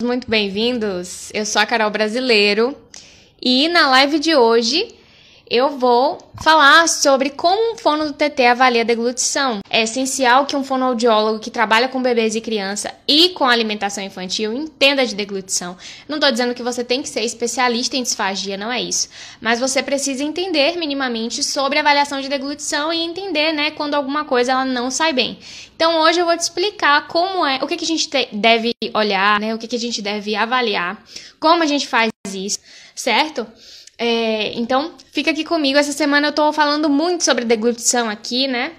Muito bem-vindos, eu sou a Carol Brasileiro e na live de hoje eu vou falar sobre como um fono do TT avalia a deglutição. É essencial que um fonoaudiólogo que trabalha com bebês e criança e com alimentação infantil entenda de deglutição. Não estou dizendo que você tem que ser especialista em disfagia, não é isso. Mas você precisa entender minimamente sobre avaliação de deglutição e entender, né, quando alguma coisa ela não sai bem. Então hoje eu vou te explicar como é, o que a gente deve olhar, né, o que a gente deve avaliar, como a gente faz isso, certo? Então, fica aqui comigo. Essa semana eu tô falando muito sobre deglutição aqui, né?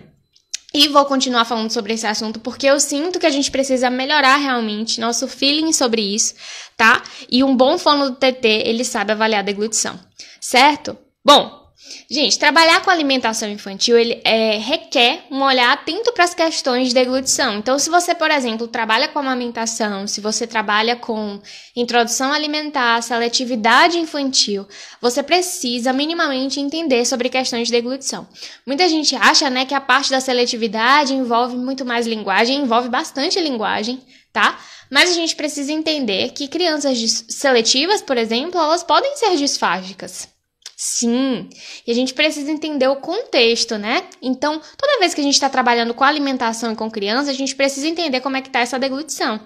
E vou continuar falando sobre esse assunto porque eu sinto que a gente precisa melhorar realmente nosso feeling sobre isso, tá? E um bom fono do TT, ele sabe avaliar a deglutição, certo? Bom, gente, trabalhar com alimentação infantil, ele requer um olhar atento para as questões de deglutição. Então, se você, por exemplo, trabalha com amamentação, se você trabalha com introdução alimentar, seletividade infantil, você precisa minimamente entender sobre questões de deglutição. Muita gente acha, né, que a parte da seletividade envolve muito mais linguagem, envolve bastante linguagem, tá? Mas a gente precisa entender que crianças seletivas, por exemplo, elas podem ser disfágicas. Sim, e a gente precisa entender o contexto, né? Então, toda vez que a gente está trabalhando com alimentação e com criança, a gente precisa entender como é que está essa deglutição.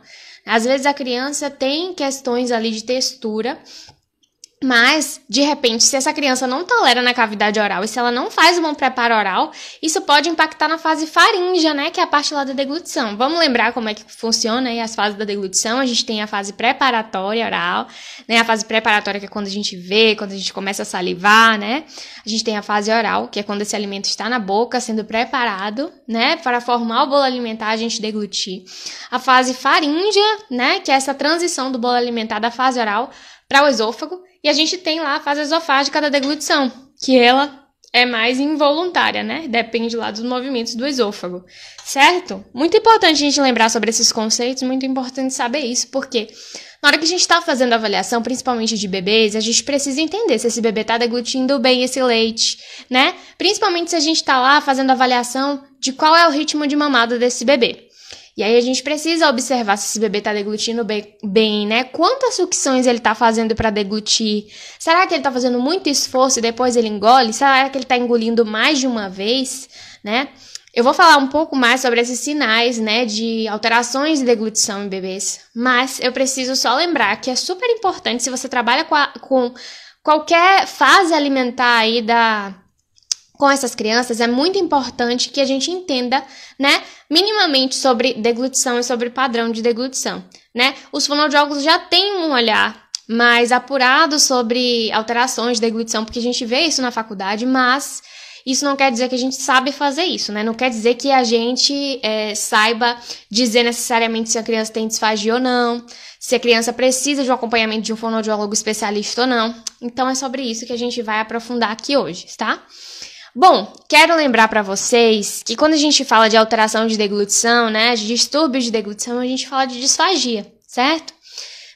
Às vezes a criança tem questões ali de textura, mas, de repente, se essa criança não tolera na cavidade oral e se ela não faz um bom preparo oral, isso pode impactar na fase faríngea, né, que é a parte lá da deglutição. Vamos lembrar como é que funciona aí as fases da deglutição. A gente tem a fase preparatória oral, né, a fase preparatória que é quando a gente vê, quando a gente começa a salivar, né. A gente tem a fase oral, que é quando esse alimento está na boca, sendo preparado, né, para formar o bolo alimentar, a gente deglutir. A fase faríngea, né, que é essa transição do bolo alimentar da fase oral para o esôfago. E a gente tem lá a fase esofágica da deglutição, que ela é mais involuntária, né? Depende lá dos movimentos do esôfago, certo? Muito importante a gente lembrar sobre esses conceitos, muito importante saber isso, porque na hora que a gente está fazendo a avaliação, principalmente de bebês, a gente precisa entender se esse bebê está deglutindo bem esse leite, né? Principalmente se a gente está lá fazendo a avaliação de qual é o ritmo de mamada desse bebê. E aí a gente precisa observar se esse bebê tá deglutindo bem, né? Quantas sucções ele tá fazendo para deglutir? Será que ele tá fazendo muito esforço e depois ele engole? Será que ele tá engolindo mais de uma vez, né? Eu vou falar um pouco mais sobre esses sinais, né, de alterações de deglutição em bebês. Mas eu preciso só lembrar que é super importante, se você trabalha com qualquer fase alimentar aí com essas crianças, é muito importante que a gente entenda, né, minimamente sobre deglutição e sobre padrão de deglutição, né? Os fonoaudiólogos já têm um olhar mais apurado sobre alterações de deglutição, porque a gente vê isso na faculdade, mas isso não quer dizer que a gente sabe fazer isso, né? Não quer dizer que a gente saiba dizer necessariamente se a criança tem disfagia ou não, se a criança precisa de um acompanhamento de um fonoaudiólogo especialista ou não. Então é sobre isso que a gente vai aprofundar aqui hoje, tá? Bom, quero lembrar para vocês que quando a gente fala de alteração de deglutição, né, de distúrbios de deglutição, a gente fala de disfagia, certo?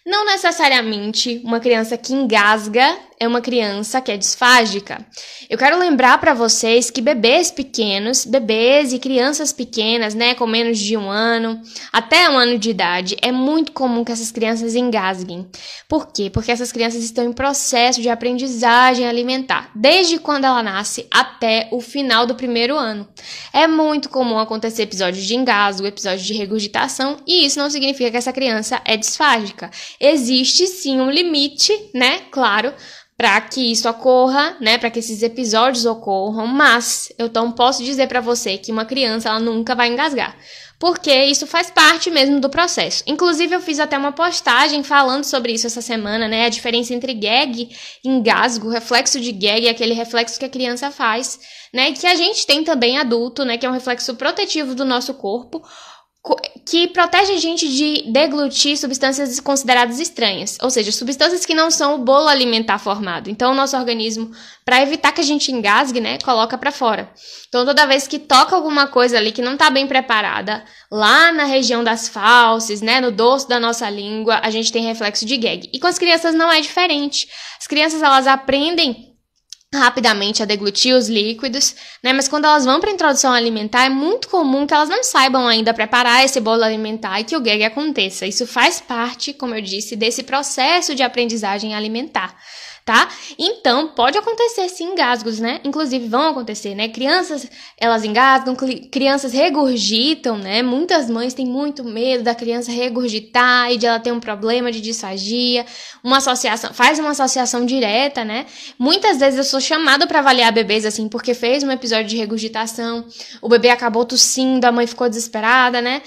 Não necessariamente uma criança que engasga é uma criança que é disfágica. Eu quero lembrar para vocês que bebês pequenos, bebês e crianças pequenas, né, com menos de 1 ano, até 1 ano de idade, é muito comum que essas crianças engasguem. Por quê? Porque essas crianças estão em processo de aprendizagem alimentar, desde quando ela nasce até o final do 1º ano. É muito comum acontecer episódios de engasgo, episódios de regurgitação, e isso não significa que essa criança é disfágica. Existe sim um limite, né, claro, para que isso ocorra, né, para que esses episódios ocorram, mas eu não posso dizer para você que uma criança ela nunca vai engasgar, porque isso faz parte mesmo do processo. Inclusive eu fiz até uma postagem falando sobre isso essa semana, né, a diferença entre gag e engasgo, o reflexo de gag é aquele reflexo que a criança faz, né, e que a gente tem também adulto, né, que é um reflexo protetivo do nosso corpo, que protege a gente de deglutir substâncias consideradas estranhas, ou seja, substâncias que não são o bolo alimentar formado. Então, o nosso organismo, para evitar que a gente engasgue, né, coloca para fora. Então, toda vez que toca alguma coisa ali que não está bem preparada, lá na região das fauces, né, no dorso da nossa língua, a gente tem reflexo de gag. E com as crianças não é diferente. As crianças, elas aprendem rapidamente a deglutir os líquidos, né? Mas quando elas vão para a introdução alimentar, é muito comum que elas não saibam ainda preparar esse bolo alimentar e que o gag aconteça. Isso faz parte, como eu disse, desse processo de aprendizagem alimentar, tá? Então, pode acontecer sim engasgos, né? Inclusive vão acontecer, né? Crianças, elas engasgam, crianças regurgitam, né? Muitas mães têm muito medo da criança regurgitar e de ela ter um problema de disfagia, faz uma associação direta, né? Muitas vezes eu sou chamada para avaliar bebês assim, porque fez um episódio de regurgitação, o bebê acabou tossindo, a mãe ficou desesperada, né?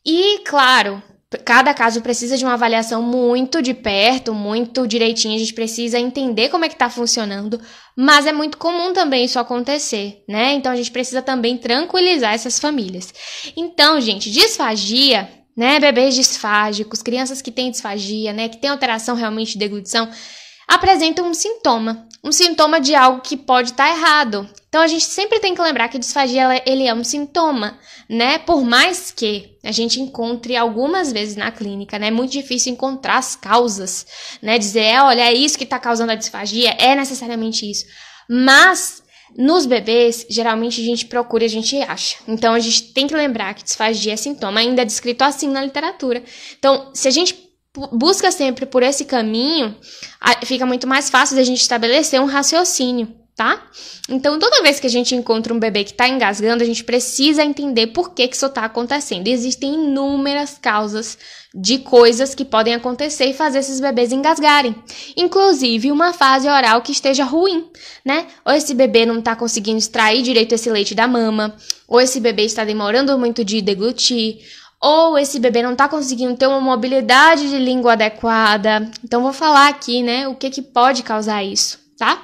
E, claro, cada caso precisa de uma avaliação muito de perto, muito direitinho, a gente precisa entender como é que tá funcionando, mas é muito comum também isso acontecer, né? Então a gente precisa também tranquilizar essas famílias. Então, gente, disfagia, né? Bebês disfágicos, crianças que têm disfagia, né? Que têm alteração realmente de deglutição, apresentam um sintoma de algo que pode estar errado. Então, a gente sempre tem que lembrar que a disfagia, ele é um sintoma, né? Por mais que a gente encontre algumas vezes na clínica, né? É muito difícil encontrar as causas, né? Dizer, olha, é isso que está causando a disfagia, é necessariamente isso. Mas, nos bebês, geralmente a gente procura e a gente acha. Então, a gente tem que lembrar que disfagia é sintoma, ainda é descrito assim na literatura. Então, se a gente busca sempre por esse caminho, fica muito mais fácil de a gente estabelecer um raciocínio, tá? Então, toda vez que a gente encontra um bebê que está engasgando, a gente precisa entender por que isso está acontecendo. Existem inúmeras causas de coisas que podem acontecer e fazer esses bebês engasgarem. Inclusive, uma fase oral que esteja ruim, né? Ou esse bebê não está conseguindo extrair direito esse leite da mama, ou esse bebê está demorando muito de deglutir, ou esse bebê não está conseguindo ter uma mobilidade de língua adequada. Então, vou falar aqui, né, o que pode causar isso, tá?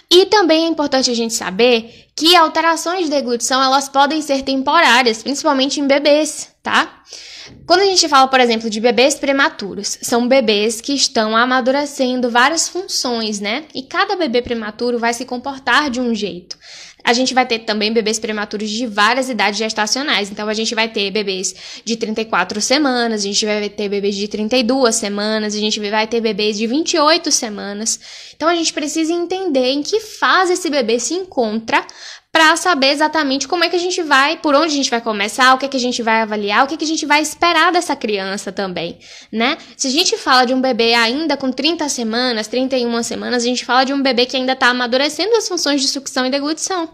E também é importante a gente saber que alterações de deglutição, elas podem ser temporárias, principalmente em bebês, tá? Quando a gente fala, por exemplo, de bebês prematuros, são bebês que estão amadurecendo várias funções, né? E cada bebê prematuro vai se comportar de um jeito. A gente vai ter também bebês prematuros de várias idades gestacionais. Então, a gente vai ter bebês de 34 semanas, a gente vai ter bebês de 32 semanas, a gente vai ter bebês de 28 semanas. Então, a gente precisa entender em que fase esse bebê se encontra para saber exatamente como é que a gente vai, por onde a gente vai começar, o que é que a gente vai avaliar, o que é que a gente vai esperar dessa criança também, né? Se a gente fala de um bebê ainda com 30 semanas, 31 semanas, a gente fala de um bebê que ainda está amadurecendo as funções de sucção e deglutição.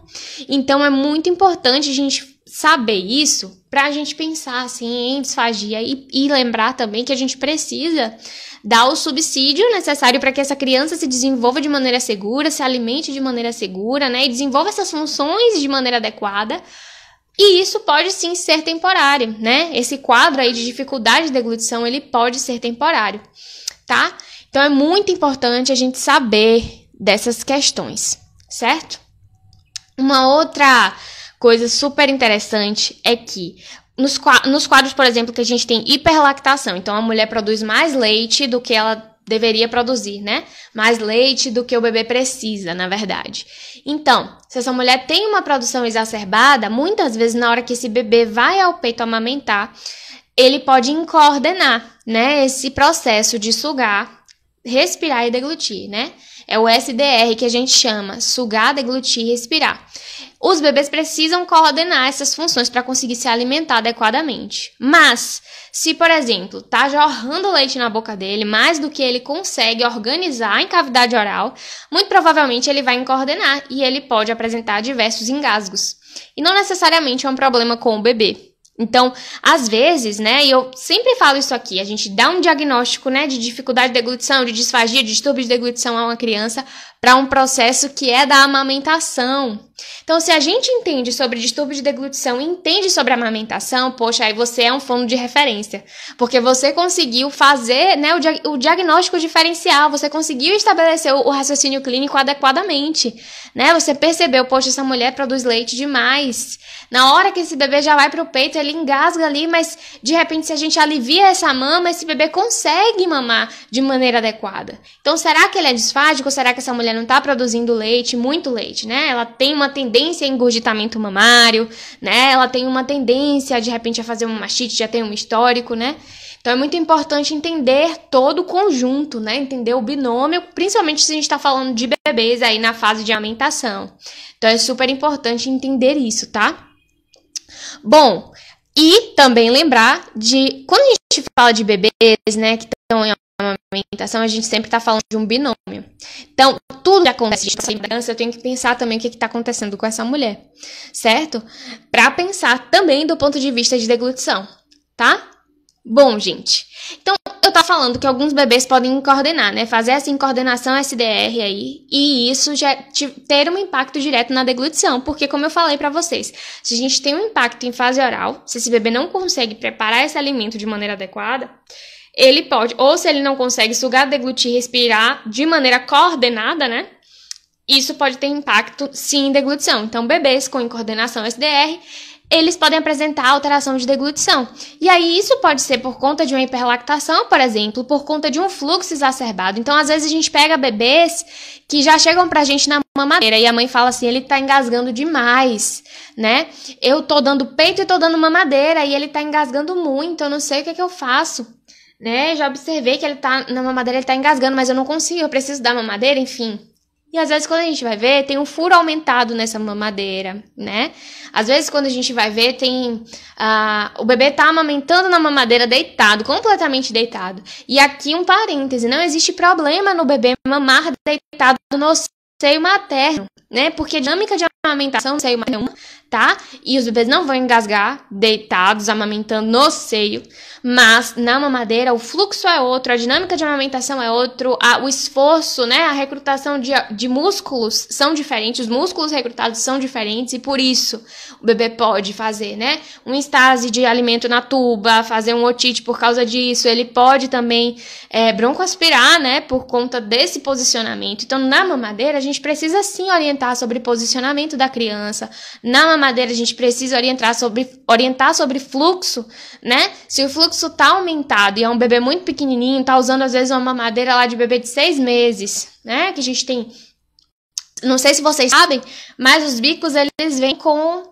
Então, é muito importante a gente saber isso para a gente pensar assim em disfagia e lembrar também que a gente precisa dar o subsídio necessário para que essa criança se desenvolva de maneira segura, se alimente de maneira segura, né? E desenvolva essas funções de maneira adequada. E isso pode sim ser temporário, né? Esse quadro aí de dificuldade de deglutição, ele pode ser temporário, tá? Então, é muito importante a gente saber dessas questões, certo? Uma outra coisa super interessante é que nos quadros, por exemplo, que a gente tem hiperlactação, então a mulher produz mais leite do que ela deveria produzir, né? Mais leite do que o bebê precisa, na verdade. Então, se essa mulher tem uma produção exacerbada, muitas vezes na hora que esse bebê vai ao peito amamentar, ele pode incoordenar, né? Esse processo de sugar, respirar e deglutir, né? É o SDR que a gente chama, sugar, deglutir e respirar. Os bebês precisam coordenar essas funções para conseguir se alimentar adequadamente. Mas, se, por exemplo, tá jorrando leite na boca dele, mais do que ele consegue organizar em cavidade oral, muito provavelmente ele vai incoordenar e ele pode apresentar diversos engasgos. E não necessariamente é um problema com o bebê. Então, às vezes, né, e eu sempre falo isso aqui, a gente dá um diagnóstico, né, de dificuldade de deglutição, de disfagia, de distúrbio de deglutição a uma criança para um processo que é da amamentação. Então, se a gente entende sobre distúrbio de deglutição e entende sobre a amamentação, poxa, aí você é um fono de referência, porque você conseguiu fazer, né, o diagnóstico diferencial, você conseguiu estabelecer o raciocínio clínico adequadamente, né, você percebeu, poxa, essa mulher produz leite demais. Na hora que esse bebê já vai para o peito, ele engasga ali, mas de repente se a gente alivia essa mama, esse bebê consegue mamar de maneira adequada. Então, será que ele é disfágico? Será que essa mulher não está produzindo leite, muito leite, né? Ela tem uma tendência a engurgitamento mamário, né? Ela tem uma tendência, de repente, a fazer uma mastite, já tem um histórico, né? Então, é muito importante entender todo o conjunto, né? Entender o binômio, principalmente se a gente está falando de bebês aí na fase de amamentação. Então, é super importante entender isso, tá? Bom, e também lembrar de, quando a gente fala de bebês, né, que estão em amamentação, a gente sempre está falando de um binômio. Então, tudo que acontece de criança, eu tenho que pensar também o que está acontecendo com essa mulher, certo? Para pensar também do ponto de vista de deglutição, tá? Bom, gente, então eu tava falando que alguns bebês podem coordenar, né? Fazer essa incoordenação SDR aí, e isso já ter um impacto direto na deglutição, porque como eu falei pra vocês, se a gente tem um impacto em fase oral, se esse bebê não consegue preparar esse alimento de maneira adequada, ele pode, ou se ele não consegue sugar, deglutir, respirar de maneira coordenada, né? Isso pode ter impacto, sim, em deglutição. Então, bebês com incoordenação SDR, eles podem apresentar alteração de deglutição. E aí, isso pode ser por conta de uma hiperlactação, por exemplo, por conta de um fluxo exacerbado. Então, às vezes, a gente pega bebês que já chegam pra gente na mamadeira e a mãe fala assim, ele tá engasgando demais, né? Eu tô dando peito e tô dando mamadeira e ele tá engasgando muito, eu não sei o que eu faço, né? Já observei que ele tá na mamadeira, ele tá engasgando, mas eu não consigo, eu preciso dar mamadeira, enfim. E às vezes quando a gente vai ver, tem um furo aumentado nessa mamadeira, né? Às vezes quando a gente vai ver, tem... o bebê tá amamentando na mamadeira deitado, completamente deitado. E aqui um parêntese, não existe problema no bebê mamar deitado no seio materno, né? Porque a dinâmica de amamentação no seio materno, tá? E os bebês não vão engasgar deitados, amamentando no seio, mas na mamadeira o fluxo é outro, a dinâmica de amamentação é outro, o esforço, né? A recrutação de músculos são diferentes, os músculos recrutados são diferentes e por isso o bebê pode fazer, né? Um estase de alimento na tuba, fazer um otite por causa disso, ele pode também broncoaspirar, né? Por conta desse posicionamento. Então, na mamadeira, a gente precisa sim orientar sobre posicionamento da criança. Na mamadeira, a gente precisa orientar sobre fluxo, né? Se o fluxo tá aumentado e é um bebê muito pequenininho, tá usando às vezes uma mamadeira lá de bebê de 6 meses, né? Que a gente tem... Não sei se vocês sabem, mas os bicos, eles vêm com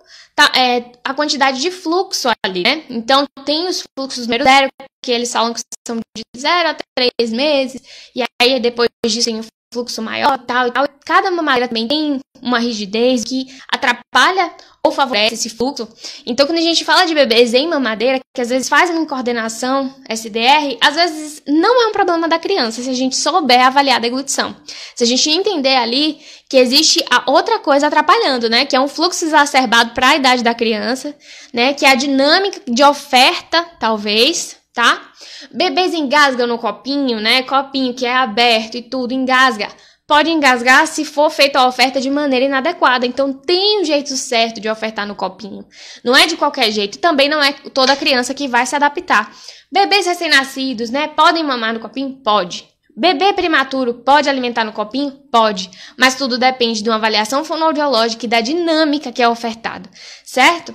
a quantidade de fluxo ali, né? Então, tem os fluxos número 0, que eles falam que são de 0 até 3 meses, e aí depois disso tem o fluxo maior, tal e tal. Cada mamadeira também tem uma rigidez que atrapalha ou favorece esse fluxo. Então, quando a gente fala de bebês em mamadeira, que às vezes fazem uma coordenação SDR, às vezes não é um problema da criança, se a gente souber avaliar a deglutição. Se a gente entender ali que existe a outra coisa atrapalhando, né? Que é um fluxo exacerbado para a idade da criança, né? Que é a dinâmica de oferta, talvez, tá? Bebês engasgam no copinho, né? Copinho que é aberto e tudo, engasga. Pode engasgar se for feita a oferta de maneira inadequada. Então, tem um jeito certo de ofertar no copinho. Não é de qualquer jeito. Também não é toda criança que vai se adaptar. Bebês recém-nascidos, né? Podem mamar no copinho? Pode. Bebê prematuro pode alimentar no copinho? Pode. Mas tudo depende de uma avaliação fonoaudiológica e da dinâmica que é ofertada. Certo?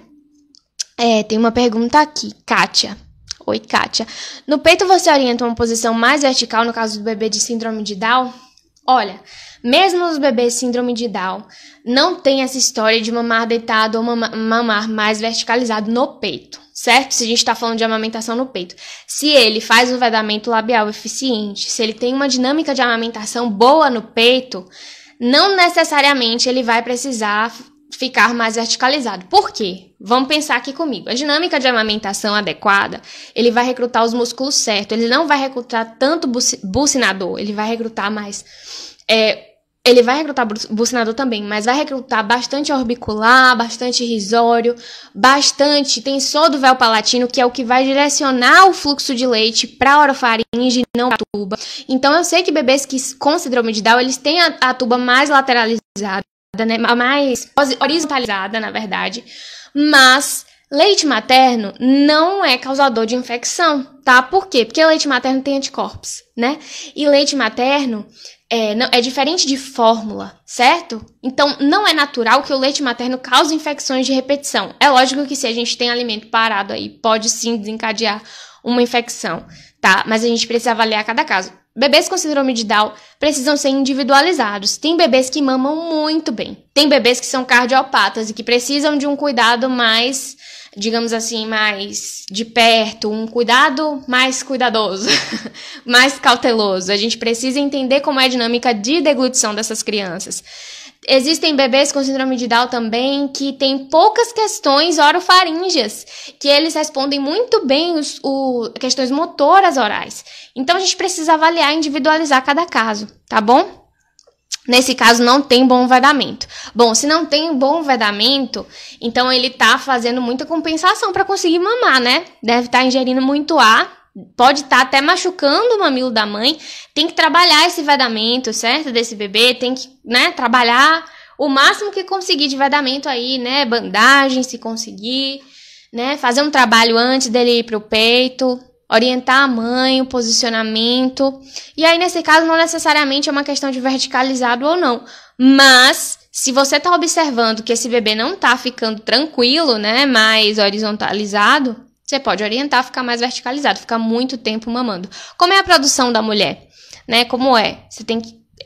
Tem uma pergunta aqui. Kátia. Oi, Kátia. No peito você orienta uma posição mais vertical no caso do bebê de síndrome de Down? Olha, mesmo os bebês síndrome de Down não tem essa história de mamar deitado ou mamar mais verticalizado no peito, certo? Se a gente está falando de amamentação no peito. Se ele faz um vedamento labial eficiente, se ele tem uma dinâmica de amamentação boa no peito, não necessariamente ele vai precisar ficar mais verticalizado. Por quê? Vamos pensar aqui comigo. A dinâmica de amamentação adequada, ele vai recrutar os músculos certos. Ele não vai recrutar tanto bucinador. Ele vai recrutar mais... ele vai recrutar bucinador também, mas vai recrutar bastante orbicular, bastante risório, bastante tensor do véu palatino, que é o que vai direcionar o fluxo de leite para a orofaringe e não para a tuba. Então, eu sei que bebês com síndrome de Down, eles têm a tuba mais lateralizada, né, mais horizontalizada, na verdade, mas leite materno não é causador de infecção, tá? Por quê? Porque leite materno tem anticorpos, né? E leite materno é diferente de fórmula, certo? Então, não é natural que o leite materno cause infecções de repetição. É lógico que se a gente tem alimento parado aí, pode sim desencadear uma infecção, tá? Mas a gente precisa avaliar cada caso. Bebês com síndrome de Down precisam ser individualizados. Tem bebês que mamam muito bem. Tem bebês que são cardiopatas e que precisam de um cuidado mais digamos assim, mais de perto, um cuidado mais cuidadoso, mais cauteloso. A gente precisa entender como é a dinâmica de deglutição dessas crianças. Existem bebês com síndrome de Down também que têm poucas questões orofaríngeas, que eles respondem muito bem questões motoras orais. Então, a gente precisa avaliar e individualizar cada caso, tá bom? Nesse caso, não tem bom vedamento. Bom, se não tem bom vedamento, então ele tá fazendo muita compensação para conseguir mamar, né? Deve estar ingerindo muito ar, pode estar até machucando o mamilo da mãe. Tem que trabalhar esse vedamento, certo? Desse bebê, tem que, né, trabalhar o máximo que conseguir de vedamento aí, né? Bandagem, se conseguir, né? Fazer um trabalho antes dele ir pro peito. Orientar a mãe, o posicionamento. E aí, nesse caso, não necessariamente é uma questão de verticalizado ou não. Mas, se você tá observando que esse bebê não tá ficando tranquilo, né, mais horizontalizado, você pode orientar a ficar mais verticalizado, ficar muito tempo mamando. Como é a produção da mulher? Né, como é?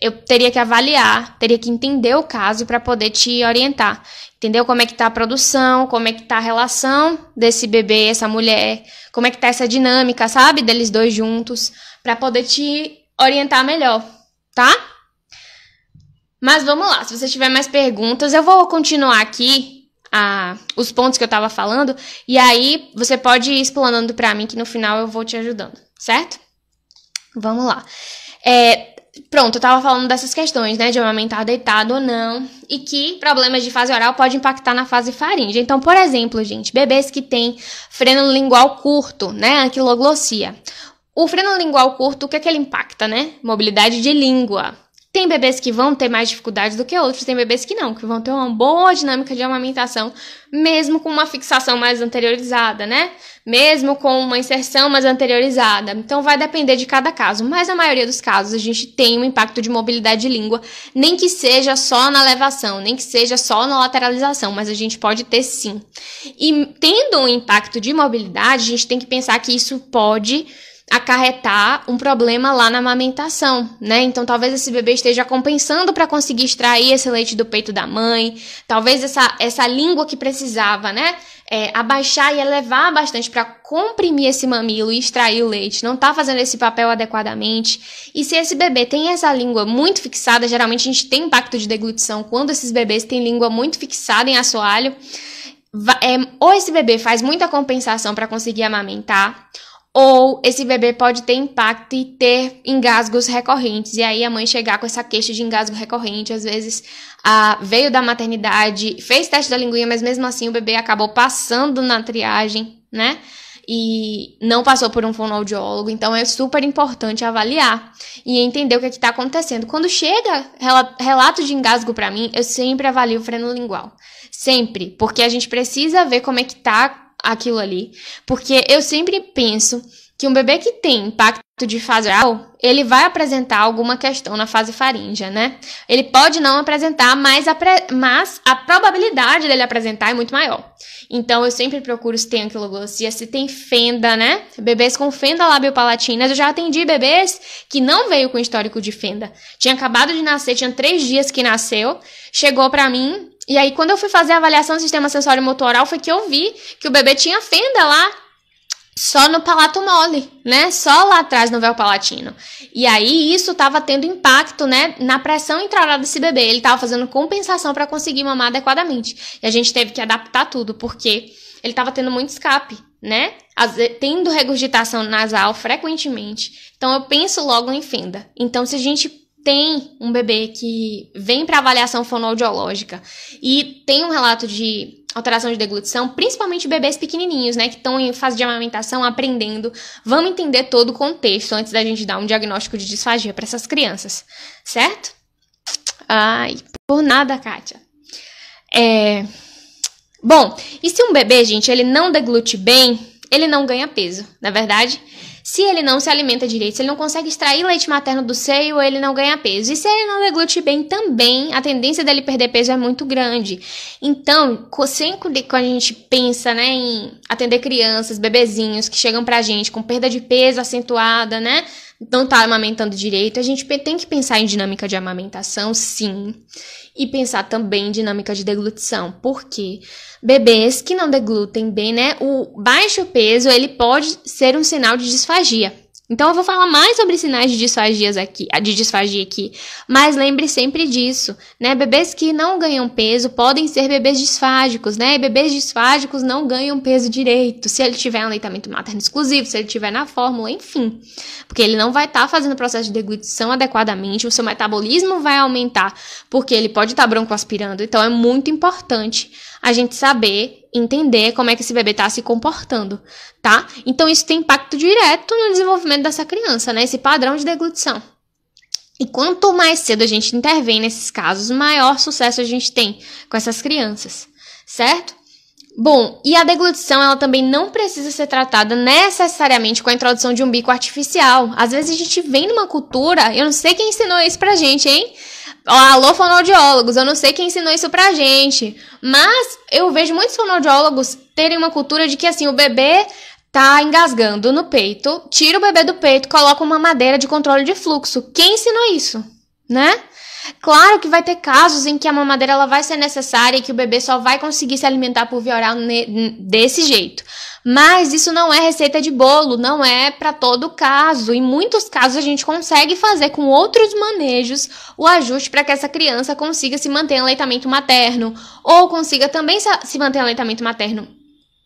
Eu teria que avaliar, teria que entender o caso para poder te orientar. Entendeu? Como é que tá a produção, como é que tá a relação desse bebê, essa mulher, como é que tá essa dinâmica, sabe? Deles dois juntos, para poder te orientar melhor, tá? Mas vamos lá, se você tiver mais perguntas, eu vou continuar aqui os pontos que eu tava falando, e aí você pode ir explanando para mim que no final eu vou te ajudando, certo? Vamos lá. Pronto, eu tava falando dessas questões, né, de amamentar deitado ou não, e que problemas de fase oral podem impactar na fase faríngea. Então, por exemplo, gente, bebês que têm freno lingual curto, né, anquiloglossia. O freno lingual curto, o que é que ele impacta, né? Mobilidade de língua. Tem bebês que vão ter mais dificuldades do que outros, tem bebês que não, que vão ter uma boa dinâmica de amamentação, mesmo com uma fixação mais anteriorizada, né? Mesmo com uma inserção mais anteriorizada. Então, vai depender de cada caso. Mas, na maioria dos casos, a gente tem um impacto de mobilidade de língua, nem que seja só na levação, nem que seja só na lateralização, mas a gente pode ter sim. E, tendo um impacto de mobilidade, a gente tem que pensar que isso pode acarretar um problema lá na amamentação, né? Então, talvez esse bebê esteja compensando para conseguir extrair esse leite do peito da mãe, talvez essa língua que precisava, né? Abaixar e elevar bastante para comprimir esse mamilo e extrair o leite, não tá fazendo esse papel adequadamente. E se esse bebê tem essa língua muito fixada, geralmente a gente tem impacto de deglutição quando esses bebês têm língua muito fixada em assoalho, ou esse bebê faz muita compensação para conseguir amamentar, ou esse bebê pode ter impacto e ter engasgos recorrentes. E aí a mãe chegar com essa queixa de engasgo recorrente, às vezes veio da maternidade, fez teste da linguinha, mas mesmo assim o bebê acabou passando na triagem, né? E não passou por um fonoaudiólogo. Então é super importante avaliar e entender o que está acontecendo. Quando chega relato de engasgo para mim, eu sempre avalio o freno lingual. Sempre. Porque a gente precisa ver como é que tá aquilo ali, porque eu sempre penso que um bebê que tem impacto de fase oral, ele vai apresentar alguma questão na fase faríngea, né? Ele pode não apresentar, mas a probabilidade dele apresentar é muito maior. Então, eu sempre procuro se tem anquiloglossia, se tem fenda, né? Bebês com fenda labiopalatina. Eu já atendi bebês que não veio com histórico de fenda. Tinha acabado de nascer, tinha 3 dias que nasceu, chegou pra mim. E aí, quando eu fui fazer a avaliação do sistema sensório motor oral, foi que eu vi que o bebê tinha fenda lá, só no palato mole, né? Só lá atrás no véu palatino. E aí, isso tava tendo impacto, né? Na pressão intraoral desse bebê. Ele tava fazendo compensação para conseguir mamar adequadamente. E a gente teve que adaptar tudo, porque ele tava tendo muito escape, né? Tendo regurgitação nasal frequentemente. Então, eu penso logo em fenda. Então, se a gente tem um bebê que vem para avaliação fonoaudiológica e tem um relato de alteração de deglutição, principalmente bebês pequenininhos, né, que estão em fase de amamentação, aprendendo, vamos entender todo o contexto antes da gente dar um diagnóstico de disfagia para essas crianças, certo? Ai, por nada, Kátia. Bom, e se um bebê, gente, ele não deglute bem, ele não ganha peso, não é verdade? Se ele não se alimenta direito, se ele não consegue extrair leite materno do seio, ele não ganha peso. E se ele não deglute bem também, a tendência dele perder peso é muito grande. Então, sempre quando a gente pensa, né, em atender crianças, bebezinhos que chegam pra gente com perda de peso acentuada, né, não tá amamentando direito, a gente tem que pensar em dinâmica de amamentação, sim, e pensar também em dinâmica de deglutição, porque bebês que não deglutem bem, né, o baixo peso, ele pode ser um sinal de disfagia. Então, eu vou falar mais sobre sinais de disfagia aqui, mas lembre sempre disso, né? Bebês que não ganham peso podem ser bebês disfágicos, né? E bebês disfágicos não ganham peso direito, se ele tiver um aleitamento materno exclusivo, se ele tiver na fórmula, enfim. Porque ele não vai estar fazendo o processo de deglutição adequadamente, o seu metabolismo vai aumentar, porque ele pode estar broncoaspirando. Então, é muito importante a gente saber, entender como é que esse bebê está se comportando, tá? Então, isso tem impacto direto no desenvolvimento dessa criança, né? Esse padrão de deglutição. E quanto mais cedo a gente intervém nesses casos, maior sucesso a gente tem com essas crianças, certo? Bom, e a deglutição, ela também não precisa ser tratada necessariamente com a introdução de um bico artificial. Às vezes a gente vem numa cultura, eu não sei quem ensinou isso pra gente, hein? Alô, fonoaudiólogos, eu não sei quem ensinou isso pra gente, mas eu vejo muitos fonoaudiólogos terem uma cultura de que, assim, o bebê tá engasgando no peito, tira o bebê do peito, coloca uma mamadeira de controle de fluxo. Quem ensinou isso, né? Claro que vai ter casos em que a mamadeira ela vai ser necessária e que o bebê só vai conseguir se alimentar por via oral desse jeito. Mas isso não é receita de bolo, não é para todo caso. Em muitos casos a gente consegue fazer com outros manejos o ajuste para que essa criança consiga se manter em aleitamento materno ou consiga também se manter em aleitamento materno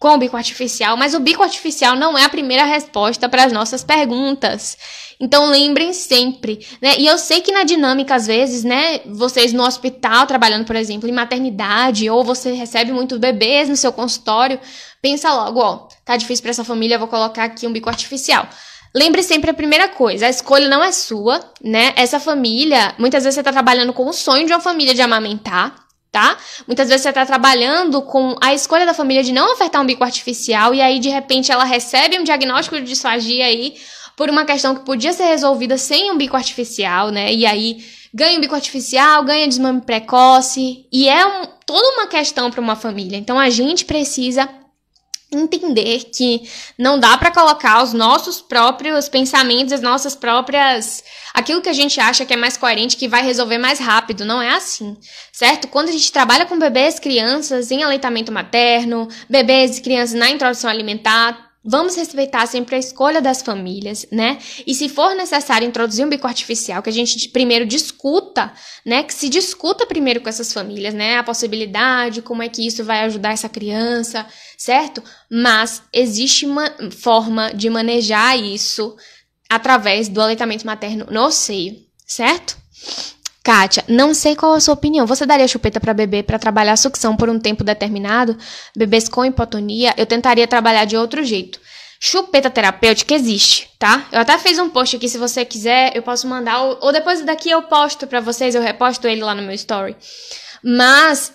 com o bico artificial, mas o bico artificial não é a primeira resposta para as nossas perguntas. Então, lembrem sempre, né? E eu sei que na dinâmica, às vezes, né? Vocês no hospital, trabalhando, por exemplo, em maternidade, ou você recebe muitos bebês no seu consultório, pensa logo, ó, tá difícil para essa família, eu vou colocar aqui um bico artificial. Lembre sempre a primeira coisa, a escolha não é sua, né? Essa família, muitas vezes você tá trabalhando com o sonho de uma família de amamentar, tá? Muitas vezes você está trabalhando com a escolha da família de não ofertar um bico artificial e aí, de repente, ela recebe um diagnóstico de disfagia aí por uma questão que podia ser resolvida sem um bico artificial, né? E aí, ganha um bico artificial, ganha desmame precoce e é toda uma questão para uma família. Então, a gente precisa entender que não dá para colocar os nossos próprios pensamentos, as nossas próprias... aquilo que a gente acha que é mais coerente, que vai resolver mais rápido. Não é assim, certo? Quando a gente trabalha com bebês, crianças em aleitamento materno, bebês e crianças na introdução alimentar, vamos respeitar sempre a escolha das famílias, né? E se for necessário introduzir um bico artificial, que a gente primeiro discuta, né? Que se discuta primeiro com essas famílias, né? A possibilidade, como é que isso vai ajudar essa criança, certo? Mas existe uma forma de manejar isso através do aleitamento materno no seio, certo? Kátia, não sei qual a sua opinião. Você daria chupeta para bebê para trabalhar a sucção por um tempo determinado? Bebês com hipotonia, eu tentaria trabalhar de outro jeito. Chupeta terapêutica existe, tá? Eu até fiz um post aqui, se você quiser, eu posso mandar, ou depois daqui eu posto para vocês, eu reposto ele lá no meu story. Mas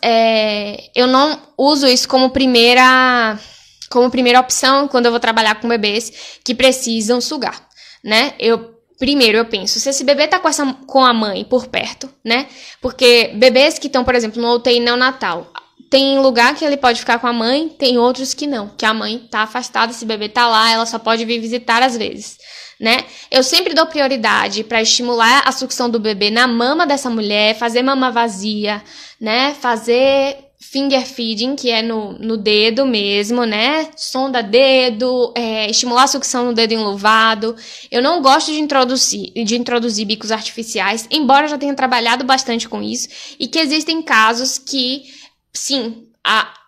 eu não uso isso como primeira opção quando eu vou trabalhar com bebês que precisam sugar, né? Primeiro eu penso, se esse bebê tá com a mãe por perto, né? Porque bebês que estão, por exemplo, no UTI neonatal, tem lugar que ele pode ficar com a mãe, tem outros que não, que a mãe tá afastada, esse bebê tá lá, ela só pode vir visitar às vezes, né? Eu sempre dou prioridade para estimular a sucção do bebê na mama dessa mulher, fazer mama vazia, né? Fazer finger feeding, que é no dedo mesmo, né? Sonda dedo, estimular a sucção no dedo enluvado. Eu não gosto de introduzir bicos artificiais, embora eu já tenha trabalhado bastante com isso, e que existem casos que, sim,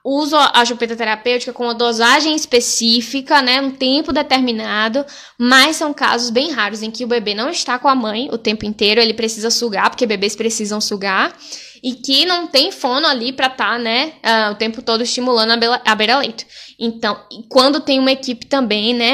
uso a chupeta terapêutica com uma dosagem específica, né? Um tempo determinado, mas são casos bem raros em que o bebê não está com a mãe o tempo inteiro, ele precisa sugar, porque bebês precisam sugar, e que não tem fono ali para estar, né, o tempo todo estimulando a beira-leito. Então, quando tem uma equipe também, né,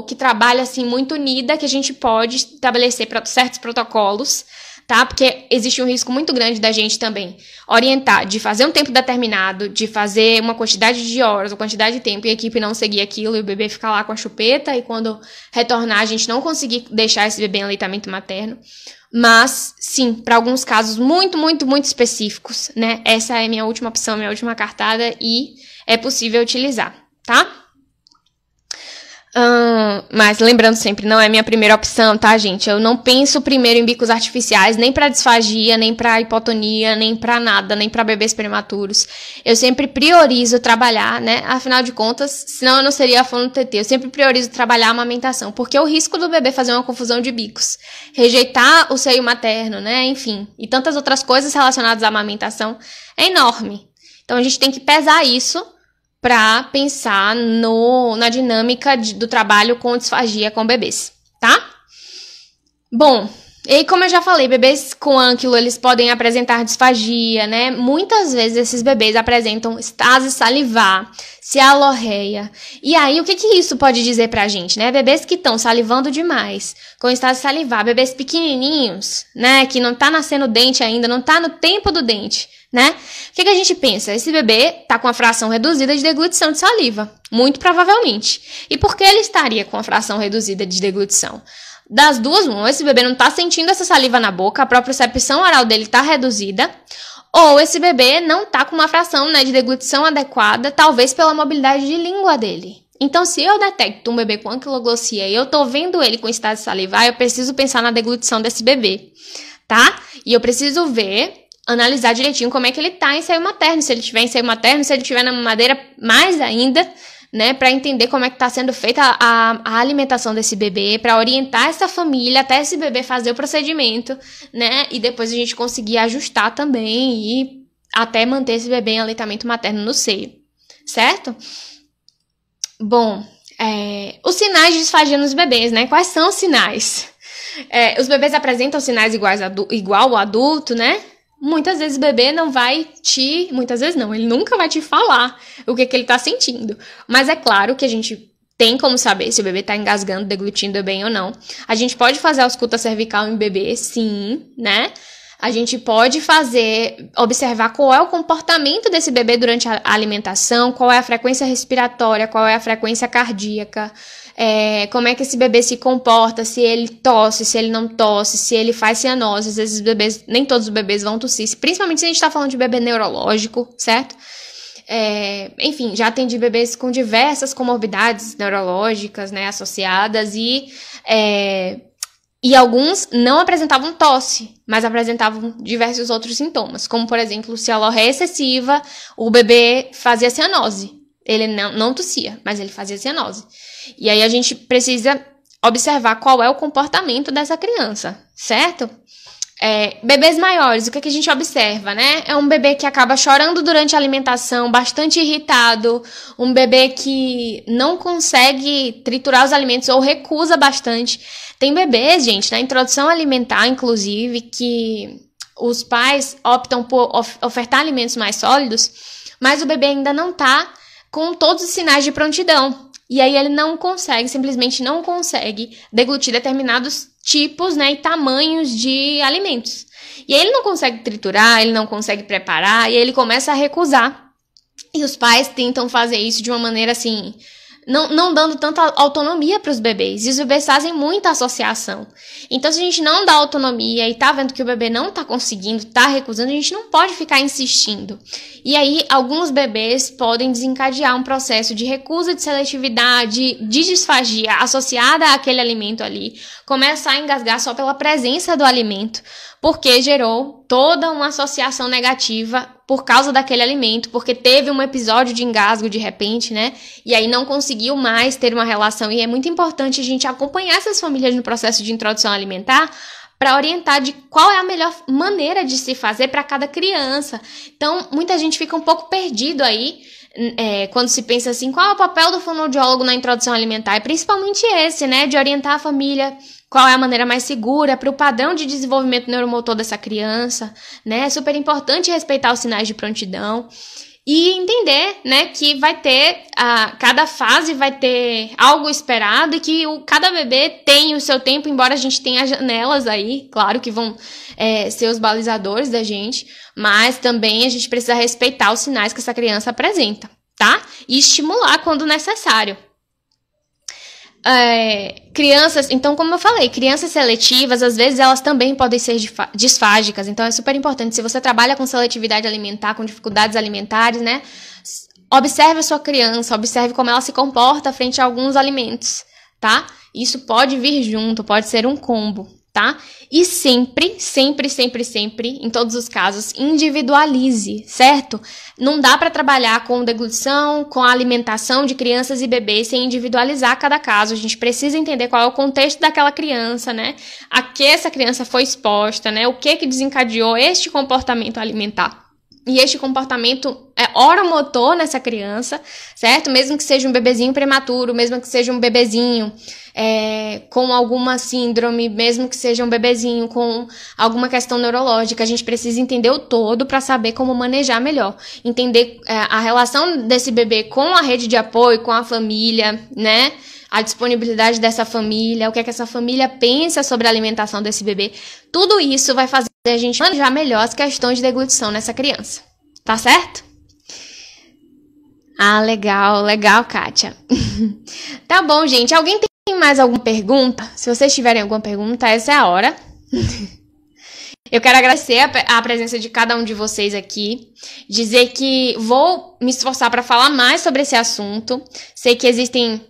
que trabalha assim, muito unida, que a gente pode estabelecer certos protocolos, tá? Porque existe um risco muito grande da gente também orientar, de fazer um tempo determinado, de fazer uma quantidade de horas ou quantidade de tempo e a equipe não seguir aquilo e o bebê ficar lá com a chupeta e quando retornar a gente não conseguir deixar esse bebê em aleitamento materno. Mas, sim, para alguns casos muito, muito, muito específicos, né? Essa é minha última opção, minha última cartada e é possível utilizar, tá? Mas lembrando sempre, não é minha primeira opção, tá, gente? Eu não penso primeiro em bicos artificiais, nem pra disfagia, nem pra hipotonia, nem pra nada, nem pra bebês prematuros. Eu sempre priorizo trabalhar, né? Afinal de contas, senão eu não seria a fono TT. Eu sempre priorizo trabalhar a amamentação, porque o risco do bebê fazer uma confusão de bicos, rejeitar o seio materno, né? Enfim, e tantas outras coisas relacionadas à amamentação é enorme. Então a gente tem que pesar isso para pensar na dinâmica do trabalho com disfagia com bebês, tá? Bom, e como eu já falei, bebês com ânquilo, eles podem apresentar disfagia, né? Muitas vezes esses bebês apresentam estase salivar, cialorreia. E aí, o que isso pode dizer pra gente, né? Bebês que estão salivando demais, com estase salivar, bebês pequenininhos, né? Que não tá nascendo dente ainda, não tá no tempo do dente, né? O que a gente pensa? Esse bebê tá com a fração reduzida de deglutição de saliva, muito provavelmente. E por que ele estaria com a fração reduzida de deglutição? Das duas, esse bebê não tá sentindo essa saliva na boca, a própria percepção oral dele tá reduzida, ou esse bebê não tá com uma fração, né, de deglutição adequada, talvez pela mobilidade de língua dele. Então, se eu detecto um bebê com anquiloglossia e eu tô vendo ele com estase salivar, eu preciso pensar na deglutição desse bebê, tá? E eu preciso analisar direitinho como é que ele tá em seio materno, se ele tiver em seio materno, se ele tiver na mamadeira, mais ainda, né, para entender como é que tá sendo feita a alimentação desse bebê, para orientar essa família até esse bebê fazer o procedimento, né, e depois a gente conseguir ajustar também e até manter esse bebê em aleitamento materno no seio, certo? Bom, os sinais de disfagia nos bebês, né, quais são os sinais? Os bebês apresentam sinais igual ao adulto, né? Muitas vezes o bebê não vai muitas vezes não, ele nunca vai te falar o que ele tá sentindo. Mas é claro que a gente tem como saber se o bebê tá engasgando, deglutindo bem ou não. A gente pode fazer a ausculta cervical em bebê, sim, né? A gente pode observar qual é o comportamento desse bebê durante a alimentação, qual é a frequência respiratória, qual é a frequência cardíaca, como é que esse bebê se comporta, se ele tosse, se ele não tosse, se ele faz cianose. Às vezes nem todos os bebês vão tossir, principalmente se a gente tá falando de bebê neurológico, certo? Enfim, já atendi bebês com diversas comorbidades neurológicas, né, associadas e alguns não apresentavam tosse, mas apresentavam diversos outros sintomas, como, por exemplo, cialorreia excessiva, o bebê fazia cianose. Ele não tossia, mas ele fazia cianose. E aí a gente precisa observar qual é o comportamento dessa criança, certo? Bebês maiores, o que a gente observa, né? É um bebê que acaba chorando durante a alimentação, bastante irritado, um bebê que não consegue triturar os alimentos ou recusa bastante. Tem bebês, gente, na introdução alimentar, inclusive, que os pais optam por ofertar alimentos mais sólidos, mas o bebê ainda não tá com todos os sinais de prontidão. E aí ele simplesmente não consegue deglutir determinados tipos, né, e tamanhos de alimentos. E aí ele não consegue triturar, ele não consegue preparar, e aí ele começa a recusar. E os pais tentam fazer isso de uma maneira assim, não dando tanta autonomia para os bebês. E os bebês fazem muita associação. Então, se a gente não dá autonomia e tá vendo que o bebê não tá conseguindo, tá recusando, a gente não pode ficar insistindo. E aí, alguns bebês podem desencadear um processo de recusa de seletividade, de disfagia associada àquele alimento ali, começar a engasgar só pela presença do alimento, porque gerou toda uma associação negativa por causa daquele alimento, porque teve um episódio de engasgo de repente, né? E aí não conseguiu mais ter uma relação. E é muito importante a gente acompanhar essas famílias no processo de introdução alimentar para orientar de qual é a melhor maneira de se fazer para cada criança. Então, muita gente fica um pouco perdido aí, quando se pensa assim, qual é o papel do fonoaudiólogo na introdução alimentar? É principalmente esse, né? De orientar a família qual é a maneira mais segura para o padrão de desenvolvimento neuromotor dessa criança, né? É super importante respeitar os sinais de prontidão e entender, né, que vai ter, cada fase vai ter algo esperado e que cada bebê tem o seu tempo, embora a gente tenha janelas aí, claro que vão ser os balizadores da gente, mas também a gente precisa respeitar os sinais que essa criança apresenta, tá? E estimular quando necessário. Crianças, então, como eu falei, crianças seletivas, às vezes elas também podem ser disfágicas, então é super importante, se você trabalha com seletividade alimentar, com dificuldades alimentares, né, observe a sua criança, observe como ela se comporta frente a alguns alimentos, tá? Isso pode vir junto, pode ser um combo, tá? E sempre, em todos os casos, individualize, certo? Não dá para trabalhar com deglutição, com a alimentação de crianças e bebês sem individualizar cada caso. A gente precisa entender qual é o contexto daquela criança, né? A que essa criança foi exposta, né? O que desencadeou este comportamento alimentar. E este comportamento é oromotor nessa criança, certo? Mesmo que seja um bebezinho prematuro, mesmo que seja um bebezinho com alguma síndrome, mesmo que seja um bebezinho com alguma questão neurológica, a gente precisa entender o todo para saber como manejar melhor. Entender a relação desse bebê com a rede de apoio, com a família, né? A disponibilidade dessa família, o que é que essa família pensa sobre a alimentação desse bebê. Tudo isso vai fazer a gente manejar melhor as questões de deglutição nessa criança. Tá certo? Ah, legal, Kátia. Tá bom, gente. Alguém tem mais alguma pergunta? Se vocês tiverem alguma pergunta, essa é a hora. Eu quero agradecer a presença de cada um de vocês aqui. Dizer que vou me esforçar para falar mais sobre esse assunto. Sei que existem...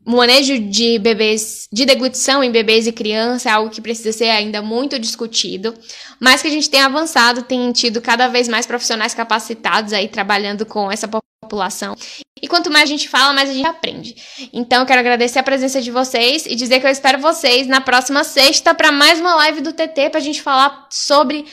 manejo de bebês, de deglutição em bebês e crianças é algo que precisa ser ainda muito discutido, mas que a gente tem avançado, tem tido cada vez mais profissionais capacitados aí trabalhando com essa população. E quanto mais a gente fala, mais a gente aprende. Então, eu quero agradecer a presença de vocês e dizer que eu espero vocês na próxima sexta para mais uma live do TT para a gente falar sobre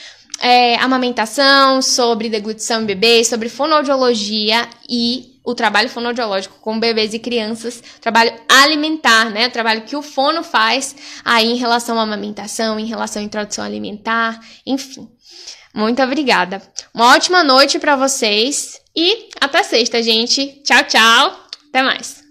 amamentação, sobre deglutição em bebês, sobre fonoaudiologia e o trabalho fonoaudiológico com bebês e crianças, trabalho alimentar, né? O trabalho que o fono faz aí em relação à amamentação, em relação à introdução alimentar, enfim. Muito obrigada. Uma ótima noite para vocês e até sexta, gente. Tchau, tchau. Até mais.